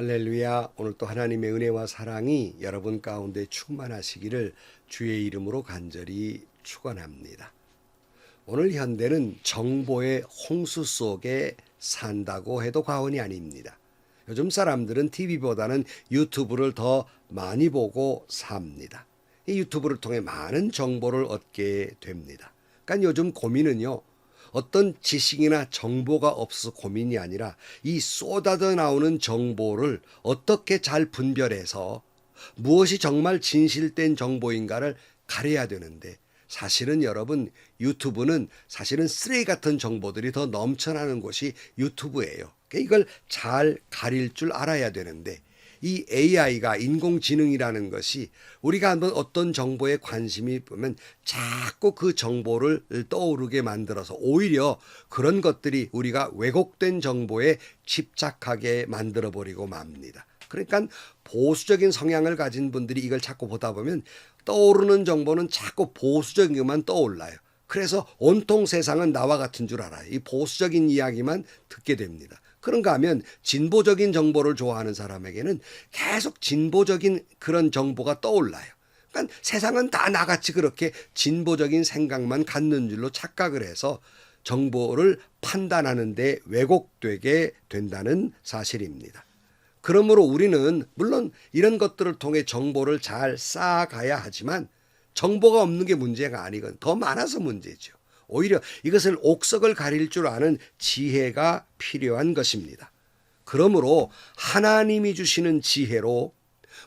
할렐루야. 오늘 또 하나님의 은혜와 사랑이 여러분 가운데 충만하시기를 주의 이름으로 간절히 축원합니다. 오늘 현대는 정보의 홍수 속에 산다고 해도 과언이 아닙니다. 요즘 사람들은 TV보다는 유튜브를 더 많이 보고 삽니다. 이 유튜브를 통해 많은 정보를 얻게 됩니다. 그러니까 요즘 고민은요, 어떤 지식이나 정보가 없어서 고민이 아니라 이 쏟아져 나오는 정보를 어떻게 잘 분별해서 무엇이 정말 진실된 정보인가를 가려야 되는데, 사실은 여러분, 유튜브는 사실은 쓰레기 같은 정보들이 더 넘쳐나는 곳이 유튜브예요. 이걸 잘 가릴 줄 알아야 되는데, 이 AI가 인공지능이라는 것이 우리가 한번 어떤 정보에 관심이 보면 자꾸 그 정보를 떠오르게 만들어서 오히려 그런 것들이 우리가 왜곡된 정보에 집착하게 만들어버리고 맙니다. 그러니까 보수적인 성향을 가진 분들이 이걸 자꾸 보다 보면 떠오르는 정보는 자꾸 보수적인 것만 떠올라요. 그래서 온통 세상은 나와 같은 줄 알아요. 이 보수적인 이야기만 듣게 됩니다. 그런가 하면 진보적인 정보를 좋아하는 사람에게는 계속 진보적인 그런 정보가 떠올라요. 그러니까 세상은 다 나같이 그렇게 진보적인 생각만 갖는 줄로 착각을 해서 정보를 판단하는 데 왜곡되게 된다는 사실입니다. 그러므로 우리는 물론 이런 것들을 통해 정보를 잘 쌓아가야 하지만 정보가 없는 게 문제가 아니건 더 많아서 문제죠. 오히려 이것을 옥석을 가릴 줄 아는 지혜가 필요한 것입니다. 그러므로 하나님이 주시는 지혜로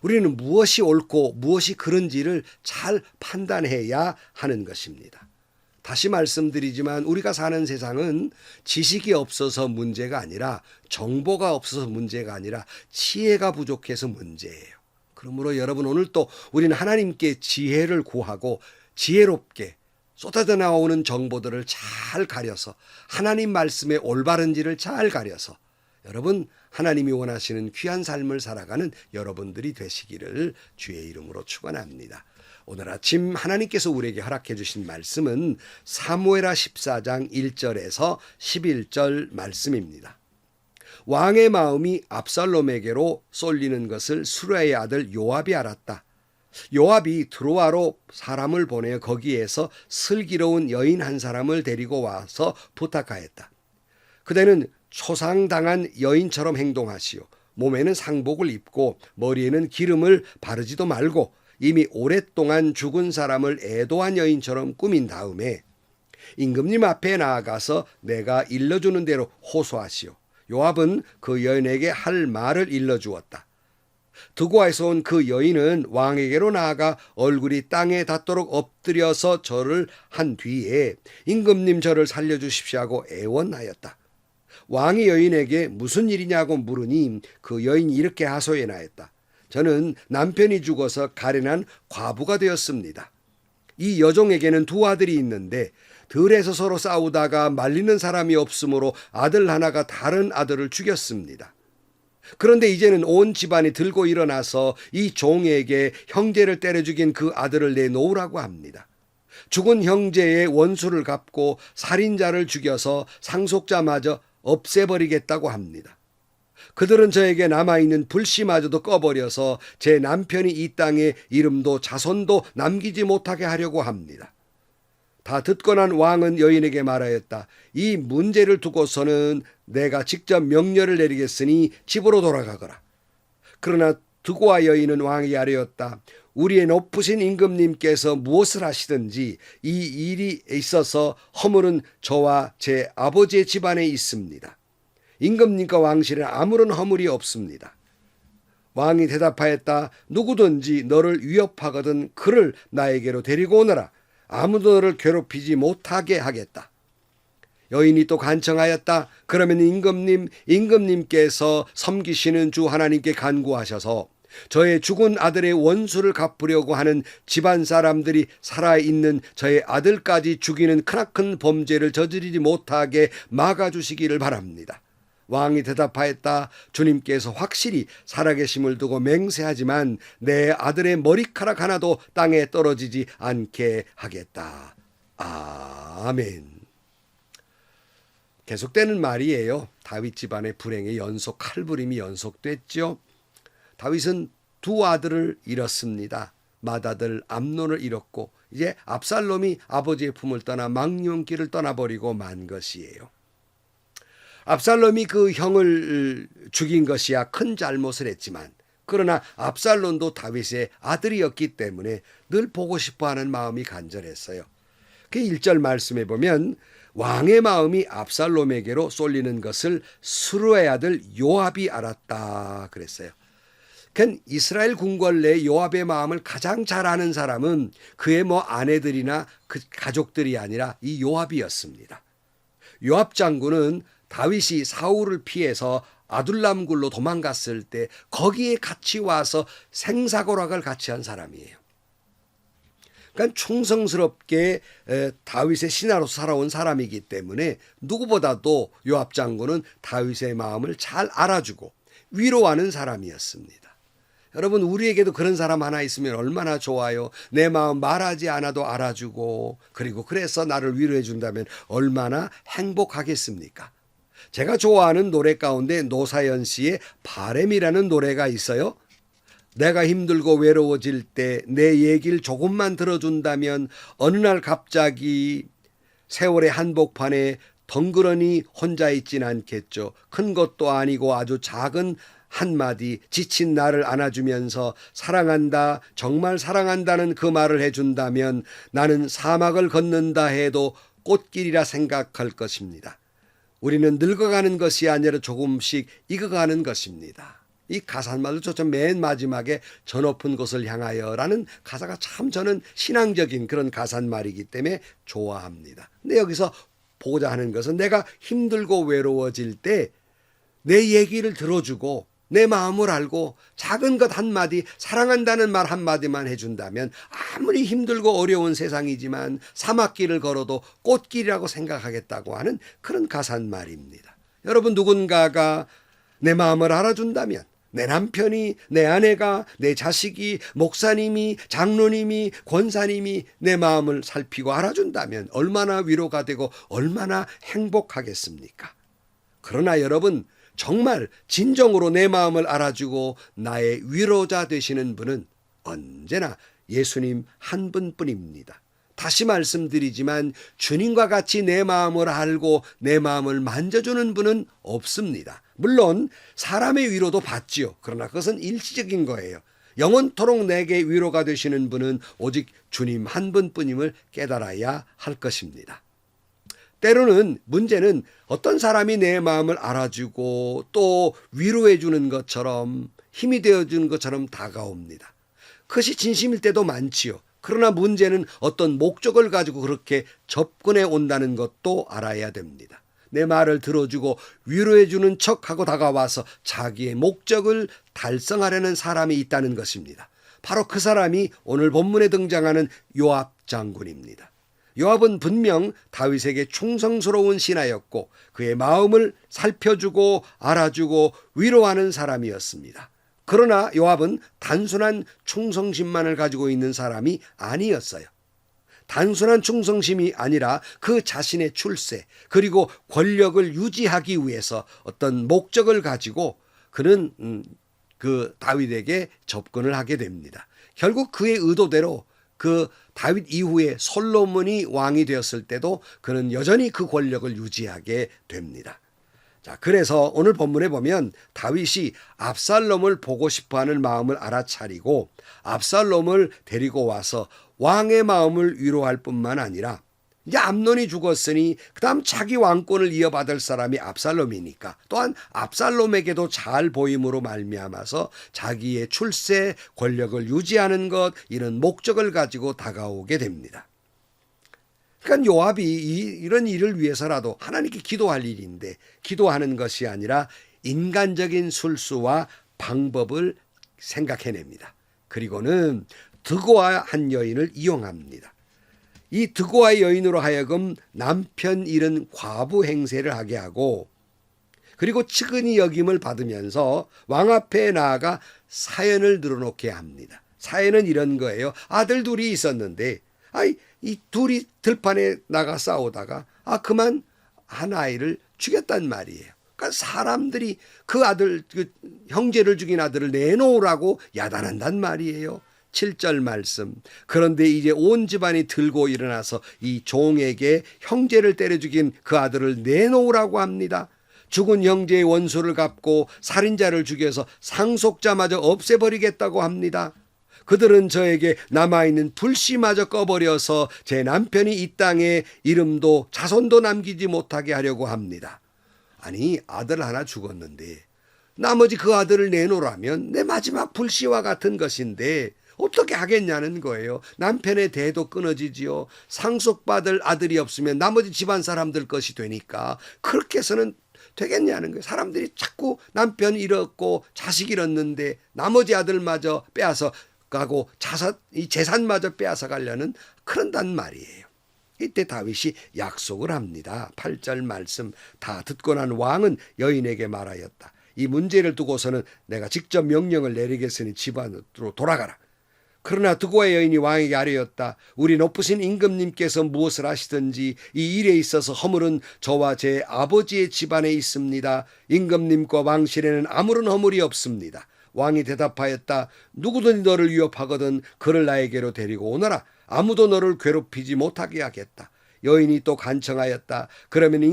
우리는 무엇이 옳고 무엇이 그른지를 잘 판단해야 하는 것입니다. 다시 말씀드리지만 우리가 사는 세상은 지식이 없어서 문제가 아니라 정보가 없어서 문제가 아니라 지혜가 부족해서 문제예요. 그러므로 여러분, 오늘 또 우리는 하나님께 지혜를 구하고 지혜롭게 쏟아져 나오는 정보들을 잘 가려서 하나님 말씀의 올바른지를 잘 가려서 여러분, 하나님이 원하시는 귀한 삶을 살아가는 여러분들이 되시기를 주의 이름으로 축원합니다. 오늘 아침 하나님께서 우리에게 허락해 주신 말씀은 사무엘하 14장 1절에서 11절 말씀입니다. 왕의 마음이 압살롬에게로 쏠리는 것을 수르야의 아들 요압이 알았다. 요압이 드로아로 사람을 보내어 거기에서 슬기로운 여인 한 사람을 데리고 와서 부탁하였다. 그대는 초상당한 여인처럼 행동하시오. 몸에는 상복을 입고 머리에는 기름을 바르지도 말고 이미 오랫동안 죽은 사람을 애도한 여인처럼 꾸민 다음에 임금님 앞에 나아가서 내가 일러주는 대로 호소하시오. 요압은 그 여인에게 할 말을 일러주었다. 드고아에서 온 그 여인은 왕에게로 나아가 얼굴이 땅에 닿도록 엎드려서 절을 한 뒤에 임금님 저를 살려주십시오 하고 애원하였다. 왕이 여인에게 무슨 일이냐고 물으니 그 여인이 이렇게 하소해 나였다. 저는 남편이 죽어서 가련한 과부가 되었습니다. 이 여종에게는 두 아들이 있는데 들에서 서로 싸우다가 말리는 사람이 없으므로 아들 하나가 다른 아들을 죽였습니다. 그런데 이제는 온 집안이 들고 일어나서 이 종에게 형제를 때려 죽인 그 아들을 내놓으라고 합니다. 죽은 형제의 원수를 갚고 살인자를 죽여서 상속자마저 없애버리겠다고 합니다. 그들은 저에게 남아있는 불씨마저도 꺼버려서 제 남편이 이 땅에 이름도 자손도 남기지 못하게 하려고 합니다. 다 듣고 난 왕은 여인에게 말하였다. 이 문제를 두고서는 내가 직접 명령을 내리겠으니 집으로 돌아가거라. 그러나 드고아 여인은 왕에게 아뢰었다. 우리의 높으신 임금님께서 무엇을 하시든지 이 일이 있어서 허물은 저와 제 아버지의 집안에 있습니다. 임금님과 왕실에 아무런 허물이 없습니다. 왕이 대답하였다. 누구든지 너를 위협하거든 그를 나에게로 데리고 오너라. 아무도 너를 괴롭히지 못하게 하겠다. 여인이 또 간청하였다. 그러면 임금님께서 섬기시는 주 하나님께 간구하셔서 저의 죽은 아들의 원수를 갚으려고 하는 집안 사람들이 살아있는 저의 아들까지 죽이는 크나큰 범죄를 저지르지 못하게 막아주시기를 바랍니다. 왕이 대답하였다. 주님께서 확실히 살아계심을 두고 맹세하지만 내 아들의 머리카락 하나도 땅에 떨어지지 않게 하겠다. 아멘. 계속되는 말이에요. 다윗 집안의 불행의 연속, 칼부림이 연속됐죠. 다윗은 두 아들을 잃었습니다. 맏아들 암논을 잃었고 이제 압살롬이 아버지의 품을 떠나 망령길을 떠나버리고 만 것이에요. 압살롬이 그 형을 죽인 것이야 큰 잘못을 했지만, 그러나 압살롬도 다윗의 아들이었기 때문에 늘 보고 싶어하는 마음이 간절했어요. 그 1절 말씀에 보면 왕의 마음이 압살롬에게로 쏠리는 것을 스루의 아들 요압이 알았다 그랬어요. 그 이스라엘 궁궐 내 요압의 마음을 가장 잘 아는 사람은 그의 아내들이나 그 가족들이 아니라 이 요압이었습니다. 요압 장군은 다윗이 사울을 피해서 아둘람굴로 도망갔을 때 거기에 같이 와서 생사고락을 같이 한 사람이에요. 그러니까 충성스럽게 다윗의 신하로 살아온 사람이기 때문에 누구보다도 요압 장군은 다윗의 마음을 잘 알아주고 위로하는 사람이었습니다. 여러분, 우리에게도 그런 사람 하나 있으면 얼마나 좋아요. 내 마음 말하지 않아도 알아주고, 그리고 그래서 나를 위로해 준다면 얼마나 행복하겠습니까? 제가 좋아하는 노래 가운데 노사연 씨의 바램이라는 노래가 있어요. 내가 힘들고 외로워질 때 내 얘기를 조금만 들어준다면 어느 날 갑자기 세월의 한복판에 덩그러니 혼자 있진 않겠죠. 큰 것도 아니고 아주 작은 한마디 지친 나를 안아주면서 사랑한다, 정말 사랑한다는 그 말을 해준다면 나는 사막을 걷는다 해도 꽃길이라 생각할 것입니다. 우리는 늙어가는 것이 아니라 조금씩 익어가는 것입니다. 이 가사말로 저쪽 맨 마지막에 저 높은 곳을 향하여라는 가사가 참 저는 신앙적인 그런 가사말이기 때문에 좋아합니다. 근데 여기서 보고자 하는 것은 내가 힘들고 외로워질 때 내 얘기를 들어주고 내 마음을 알고 작은 것 한마디, 사랑한다는 말 한마디만 해준다면 아무리 힘들고 어려운 세상이지만 사막길을 걸어도 꽃길이라고 생각하겠다고 하는 그런 가사말입니다. 여러분, 누군가가 내 마음을 알아준다면, 내 남편이, 내 아내가, 내 자식이, 목사님이, 장로님이, 권사님이 내 마음을 살피고 알아준다면 얼마나 위로가 되고 얼마나 행복하겠습니까? 그러나 여러분, 정말 진정으로 내 마음을 알아주고 나의 위로자 되시는 분은 언제나 예수님 한 분뿐입니다. 다시 말씀드리지만 주님과 같이 내 마음을 알고 내 마음을 만져주는 분은 없습니다. 물론 사람의 위로도 받지요. 그러나 그것은 일시적인 거예요. 영원토록 내게 위로가 되시는 분은 오직 주님 한 분뿐임을 깨달아야 할 것입니다. 때로는 문제는 어떤 사람이 내 마음을 알아주고 또 위로해 주는 것처럼 힘이 되어주는 것처럼 다가옵니다. 그것이 진심일 때도 많지요. 그러나 문제는 어떤 목적을 가지고 그렇게 접근해 온다는 것도 알아야 됩니다. 내 말을 들어주고 위로해 주는 척하고 다가와서 자기의 목적을 달성하려는 사람이 있다는 것입니다. 바로 그 사람이 오늘 본문에 등장하는 요압 장군입니다. 요압은 분명 다윗에게 충성스러운 신하였고 그의 마음을 살펴주고 알아주고 위로하는 사람이었습니다. 그러나 요압은 단순한 충성심만을 가지고 있는 사람이 아니었어요. 단순한 충성심이 아니라 그 자신의 출세 그리고 권력을 유지하기 위해서 어떤 목적을 가지고 그는 그 다윗에게 접근을 하게 됩니다. 결국 그의 의도대로 그 다윗 이후에 솔로몬이 왕이 되었을 때도 그는 여전히 그 권력을 유지하게 됩니다. 자, 그래서 오늘 본문에 보면 다윗이 압살롬을 보고 싶어하는 마음을 알아차리고 압살롬을 데리고 와서 왕의 마음을 위로할 뿐만 아니라 이제 암논이 죽었으니 그다음 자기 왕권을 이어받을 사람이 압살롬이니까 또한 압살롬에게도 잘 보임으로 말미암아서 자기의 출세, 권력을 유지하는 것 이런 목적을 가지고 다가오게 됩니다. 그러니까 요압이 이런 일을 위해서라도 하나님께 기도할 일인데 기도하는 것이 아니라 인간적인 술수와 방법을 생각해냅니다. 그리고는 드고아 한 여인을 이용합니다. 이 드고아 여인으로 하여금 남편 잃은 과부 행세를 하게 하고 그리고 측은히 여김을 받으면서 왕 앞에 나아가 사연을 늘어놓게 합니다. 사연은 이런 거예요. 아들 둘이 있었는데 이 둘이 들판에 나가 싸우다가 그만 한 아이를 죽였단 말이에요. 그러니까 사람들이 그 아들, 그 형제를 죽인 아들을 내놓으라고 야단한단 말이에요. 7절 말씀. 그런데 이제 온 집안이 들고 일어나서 이 종에게 형제를 때려 죽인 그 아들을 내놓으라고 합니다. 죽은 형제의 원수를 갚고 살인자를 죽여서 상속자마저 없애버리겠다고 합니다. 그들은 저에게 남아있는 불씨마저 꺼버려서 제 남편이 이 땅에 이름도 자손도 남기지 못하게 하려고 합니다. 아니, 아들 하나 죽었는데 나머지 그 아들을 내놓으라면 내 마지막 불씨와 같은 것인데 어떻게 하겠냐는 거예요. 남편의 대도 끊어지지요. 상속받을 아들이 없으면 나머지 집안 사람들 것이 되니까 그렇게 해서는 되겠냐는 거예요. 사람들이 자꾸 남편 잃었고 자식 잃었는데 나머지 아들마저 빼앗아 가고 이 재산마저 빼앗아 가려는 그런단 말이에요. 이때 다윗이 약속을 합니다. 8절 말씀. 다 듣고 난 왕은 여인에게 말하였다. 이 문제를 두고서는 내가 직접 명령을 내리겠으니 집안으로 돌아가라. 그러나 드고의 여인이 왕에게 아뢰었다. 우리 높으신 임금님께서 무엇을 하시든지 이 일에 있어서 허물은 저와 제 아버지의 집안에 있습니다. 임금님과 왕실에는 아무런 허물이 없습니다. 왕이 대답하였다. 누구든지 너를 위협하거든 그를 나에게로 데리고 오너라. 아무도 너를 괴롭히지 못하게 하겠다. 여인이 또 간청하였다. 그러면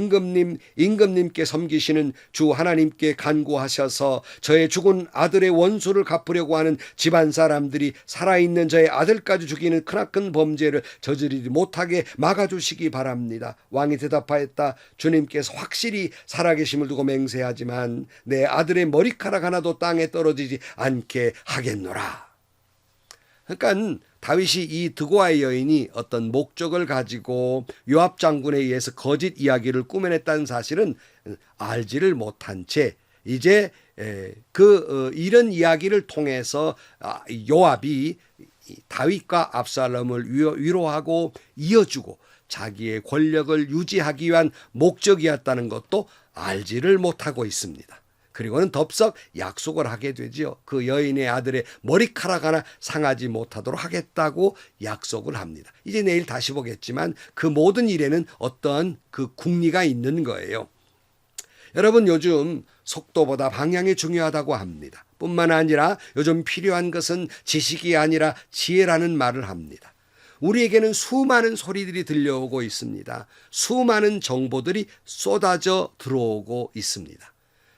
임금님께 섬기시는 주 하나님께 간구하셔서 저의 죽은 아들의 원수를 갚으려고 하는 집안 사람들이 살아있는 저의 아들까지 죽이는 크나큰 범죄를 저지르지 못하게 막아주시기 바랍니다. 왕이 대답하였다. 주님께서 확실히 살아계심을 두고 맹세하지만 내 아들의 머리카락 하나도 땅에 떨어지지 않게 하겠노라. 그러니까 다윗이 이 드고아의 여인이 어떤 목적을 가지고 요압 장군에 의해서 거짓 이야기를 꾸며냈다는 사실은 알지를 못한 채 이제 이런 이야기를 통해서 요압이 다윗과 압살롬을 위로하고 이어주고 자기의 권력을 유지하기 위한 목적이었다는 것도 알지를 못하고 있습니다. 그리고는 덥석 약속을 하게 되지요. 그 여인의 아들의 머리카락 하나 상하지 못하도록 하겠다고 약속을 합니다. 이제 내일 다시 보겠지만 그 모든 일에는 어떠한 그 궁리가 있는 거예요. 여러분, 요즘 속도보다 방향이 중요하다고 합니다. 뿐만 아니라 요즘 필요한 것은 지식이 아니라 지혜라는 말을 합니다. 우리에게는 수많은 소리들이 들려오고 있습니다. 수많은 정보들이 쏟아져 들어오고 있습니다.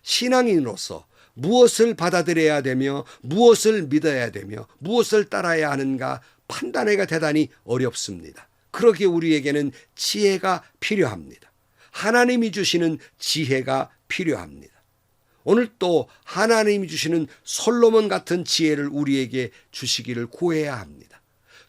신앙인으로서 무엇을 받아들여야 되며 무엇을 믿어야 되며 무엇을 따라야 하는가 판단하기가 대단히 어렵습니다. 그러기에 우리에게는 지혜가 필요합니다. 하나님이 주시는 지혜가 필요합니다. 오늘 또 하나님이 주시는 솔로몬 같은 지혜를 우리에게 주시기를 구해야 합니다.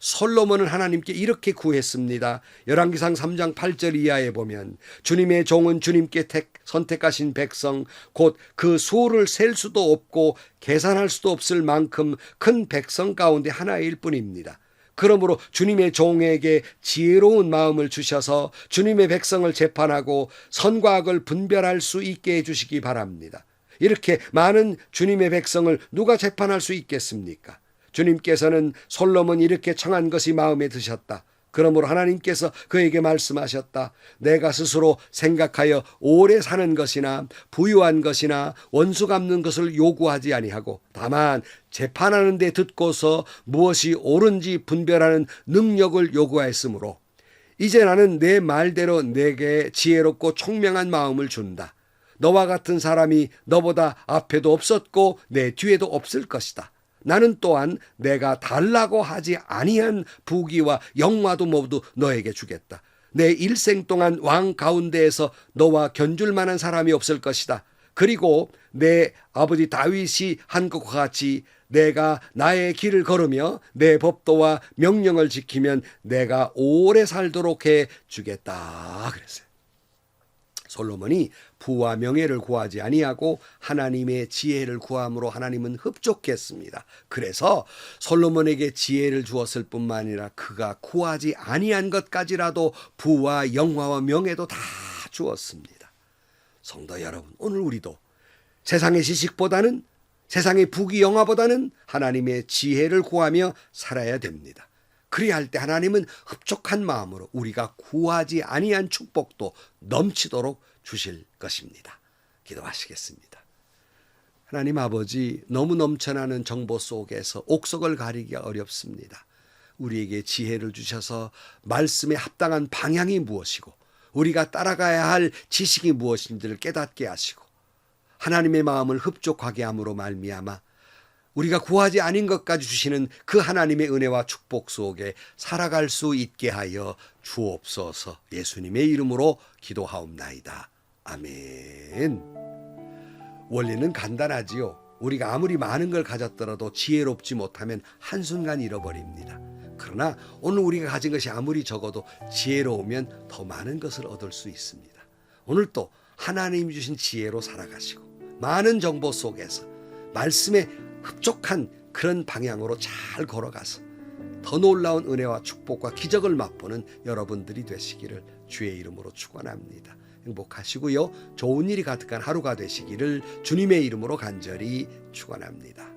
솔로몬은 하나님께 이렇게 구했습니다. 열왕기상 3장 8절 이하에 보면 주님의 종은 주님께 선택하신 백성 곧 그 수를 셀 수도 없고 계산할 수도 없을 만큼 큰 백성 가운데 하나일 뿐입니다. 그러므로 주님의 종에게 지혜로운 마음을 주셔서 주님의 백성을 재판하고 선과 악을 분별할 수 있게 해주시기 바랍니다. 이렇게 많은 주님의 백성을 누가 재판할 수 있겠습니까? 주님께서는 솔로몬이 이렇게 청한 것이 마음에 드셨다. 그러므로 하나님께서 그에게 말씀하셨다. 내가 스스로 생각하여 오래 사는 것이나 부유한 것이나 원수 갚는 것을 요구하지 아니하고 다만 재판하는 데 듣고서 무엇이 옳은지 분별하는 능력을 요구하였으므로 이제 나는 내 말대로 내게 지혜롭고 총명한 마음을 준다. 너와 같은 사람이 너보다 앞에도 없었고 내 뒤에도 없을 것이다. 나는 또한 내가 달라고 하지 아니한 부귀와 영화도 모두 너에게 주겠다. 내 일생 동안 왕 가운데에서 너와 견줄 만한 사람이 없을 것이다. 그리고 내 아버지 다윗이 한 것과 같이 내가 나의 길을 걸으며 내 법도와 명령을 지키면 내가 오래 살도록 해 주겠다. 그랬어요. 솔로몬이 부와 명예를 구하지 아니하고 하나님의 지혜를 구함으로 하나님은 흡족했습니다. 그래서 솔로몬에게 지혜를 주었을 뿐만 아니라 그가 구하지 아니한 것까지라도 부와 영화와 명예도 다 주었습니다. 성도 여러분, 오늘 우리도 세상의 지식보다는 세상의 부귀 영화보다는 하나님의 지혜를 구하며 살아야 됩니다. 그래야 할 때 하나님은 흡족한 마음으로 우리가 구하지 아니한 축복도 넘치도록 주실 것입니다. 기도하시겠습니다. 하나님 아버지, 너무 넘쳐나는 정보 속에서 옥석을 가리기가 어렵습니다. 우리에게 지혜를 주셔서 말씀에 합당한 방향이 무엇이고 우리가 따라가야 할 지식이 무엇인지를 깨닫게 하시고 하나님의 마음을 흡족하게 함으로 말미암아 우리가 구하지 않은 것까지 주시는 그 하나님의 은혜와 축복 속에 살아갈 수 있게 하여 주옵소서. 예수님의 이름으로 기도하옵나이다. 아멘. 원리는 간단하지요. 우리가 아무리 많은 걸 가졌더라도 지혜롭지 못하면 한순간 잃어버립니다. 그러나 오늘 우리가 가진 것이 아무리 적어도 지혜로우면 더 많은 것을 얻을 수 있습니다. 오늘 또 하나님이 주신 지혜로 살아가시고 많은 정보 속에서 말씀에 흡족한 그런 방향으로 잘 걸어가서 더 놀라운 은혜와 축복과 기적을 맛보는 여러분들이 되시기를 주의 이름으로 축원합니다. 행복하시고요. 좋은 일이 가득한 하루가 되시기를 주님의 이름으로 간절히 축원합니다.